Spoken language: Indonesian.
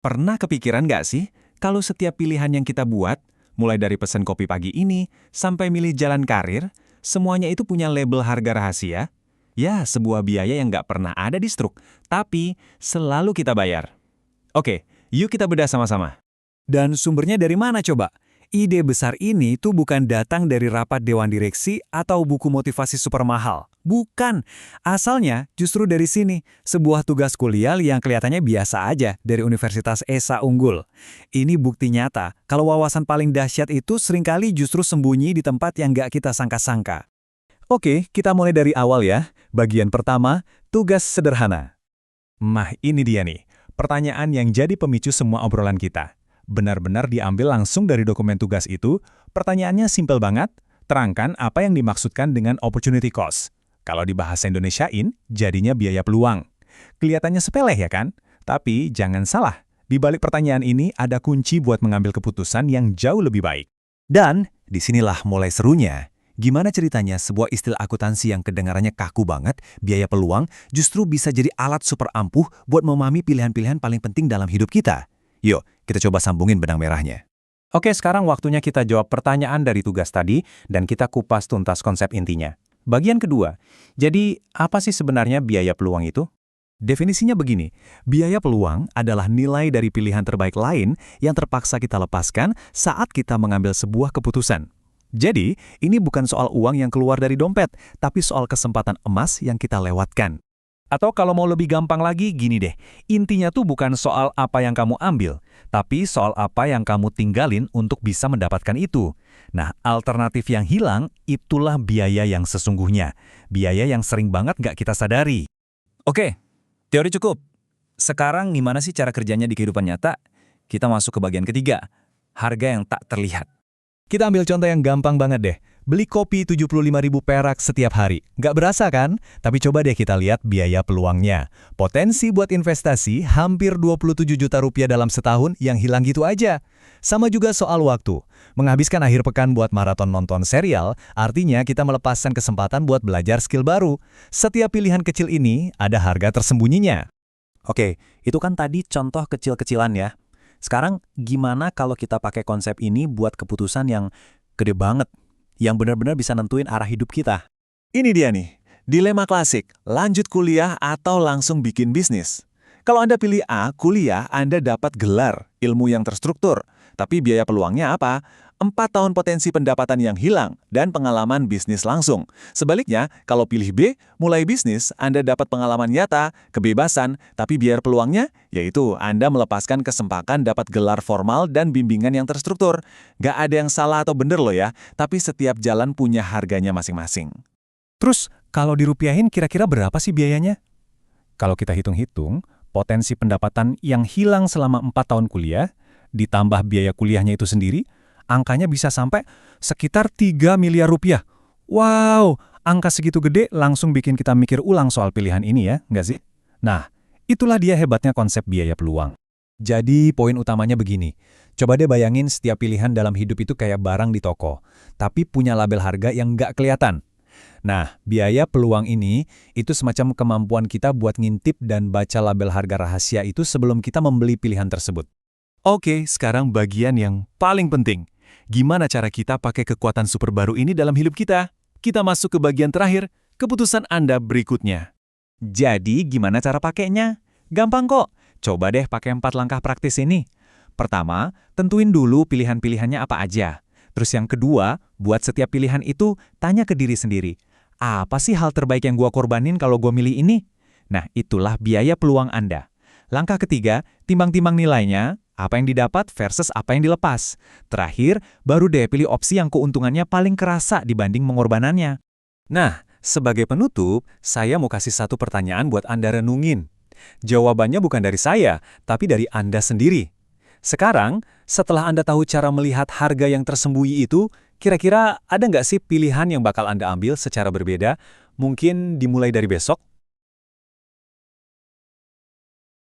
Pernah kepikiran nggak sih, kalau setiap pilihan yang kita buat, mulai dari pesan kopi pagi ini, sampai milih jalan karir, semuanya itu punya label harga rahasia? Ya, sebuah biaya yang nggak pernah ada di struk, tapi selalu kita bayar. Oke, yuk kita bedah sama-sama. Dan sumbernya dari mana coba? Ide besar ini tuh bukan datang dari rapat dewan direksi atau buku motivasi super mahal. Bukan. Asalnya justru dari sini, sebuah tugas kuliah yang kelihatannya biasa aja dari Universitas ESA unggul. Ini bukti nyata kalau wawasan paling dahsyat itu seringkali justru sembunyi di tempat yang nggak kita sangka-sangka. Oke, kita mulai dari awal ya. Bagian pertama, tugas sederhana. Ini dia nih, pertanyaan yang jadi pemicu semua obrolan kita. Benar-benar diambil langsung dari dokumen tugas itu, pertanyaannya simpel banget, terangkan apa yang dimaksudkan dengan opportunity cost. Kalau di bahasa Indonesiain, jadinya biaya peluang. Kelihatannya sepele ya kan? Tapi jangan salah, di balik pertanyaan ini ada kunci buat mengambil keputusan yang jauh lebih baik. Dan disinilah mulai serunya. Gimana ceritanya sebuah istilah akuntansi yang kedengarannya kaku banget, biaya peluang, justru bisa jadi alat super ampuh buat memahami pilihan-pilihan paling penting dalam hidup kita. Yuk, kita coba sambungin benang merahnya. Oke, sekarang waktunya kita jawab pertanyaan dari tugas tadi dan kita kupas tuntas konsep intinya. Bagian kedua, jadi apa sih sebenarnya biaya peluang itu? Definisinya begini, biaya peluang adalah nilai dari pilihan terbaik lain yang terpaksa kita lepaskan saat kita mengambil sebuah keputusan. Jadi, ini bukan soal uang yang keluar dari dompet, tapi soal kesempatan emas yang kita lewatkan. Atau kalau mau lebih gampang lagi, gini deh. Intinya tuh bukan soal apa yang kamu ambil, tapi soal apa yang kamu tinggalin untuk bisa mendapatkan itu. Nah, alternatif yang hilang, itulah biaya yang sesungguhnya. Biaya yang sering banget nggak kita sadari. Oke, teori cukup. Sekarang gimana sih cara kerjanya di kehidupan nyata? Kita masuk ke bagian ketiga, harga yang tak terlihat. Kita ambil contoh yang gampang banget deh. Beli kopi 75.000 perak setiap hari. Nggak berasa kan? Tapi coba deh kita lihat biaya peluangnya. Potensi buat investasi hampir 27 juta rupiah dalam setahun yang hilang gitu aja. Sama juga soal waktu. Menghabiskan akhir pekan buat maraton nonton serial, artinya kita melepaskan kesempatan buat belajar skill baru. Setiap pilihan kecil ini ada harga tersembunyinya. Oke, itu kan tadi contoh kecil-kecilan ya. Sekarang gimana kalau kita pakai konsep ini buat keputusan yang gede banget, yang benar-benar bisa nentuin arah hidup kita? Ini dia nih, dilema klasik, lanjut kuliah atau langsung bikin bisnis. Kalau Anda pilih A, kuliah, Anda dapat gelar, ilmu yang terstruktur. Tapi biaya peluangnya apa? 4 tahun potensi pendapatan yang hilang dan pengalaman bisnis langsung. Sebaliknya, kalau pilih B, mulai bisnis, Anda dapat pengalaman nyata, kebebasan, tapi biaya peluangnya, yaitu Anda melepaskan kesempatan dapat gelar formal dan bimbingan yang terstruktur. Nggak ada yang salah atau bener loh ya, tapi setiap jalan punya harganya masing-masing. Terus, kalau dirupiahin kira-kira berapa sih biayanya? Kalau kita hitung-hitung, potensi pendapatan yang hilang selama 4 tahun kuliah, ditambah biaya kuliahnya itu sendiri, angkanya bisa sampai sekitar 3 miliar rupiah. Wow, angka segitu gede langsung bikin kita mikir ulang soal pilihan ini ya, nggak sih? Nah, itulah dia hebatnya konsep biaya peluang. Jadi poin utamanya begini, coba deh bayangin setiap pilihan dalam hidup itu kayak barang di toko, tapi punya label harga yang nggak kelihatan. Nah, biaya peluang ini itu semacam kemampuan kita buat ngintip dan baca label harga rahasia itu sebelum kita membeli pilihan tersebut. Oke, sekarang bagian yang paling penting. Gimana cara kita pakai kekuatan super baru ini dalam hidup kita? Kita masuk ke bagian terakhir, keputusan Anda berikutnya. Jadi, gimana cara pakainya? Gampang kok. Coba deh pakai 4 langkah praktis ini. Pertama, tentuin dulu pilihan-pilihannya apa aja. Terus yang kedua, buat setiap pilihan itu, tanya ke diri sendiri. Apa sih hal terbaik yang gua korbanin kalau gua milih ini? Nah, itulah biaya peluang Anda. Langkah ketiga, timbang-timbang nilainya, apa yang didapat versus apa yang dilepas. Terakhir, baru deh pilih opsi yang keuntungannya paling kerasa dibanding pengorbanannya. Nah, sebagai penutup, saya mau kasih satu pertanyaan buat Anda renungin. Jawabannya bukan dari saya, tapi dari Anda sendiri. Sekarang, setelah Anda tahu cara melihat harga yang tersembunyi itu, kira-kira ada nggak sih pilihan yang bakal Anda ambil secara berbeda? Mungkin dimulai dari besok?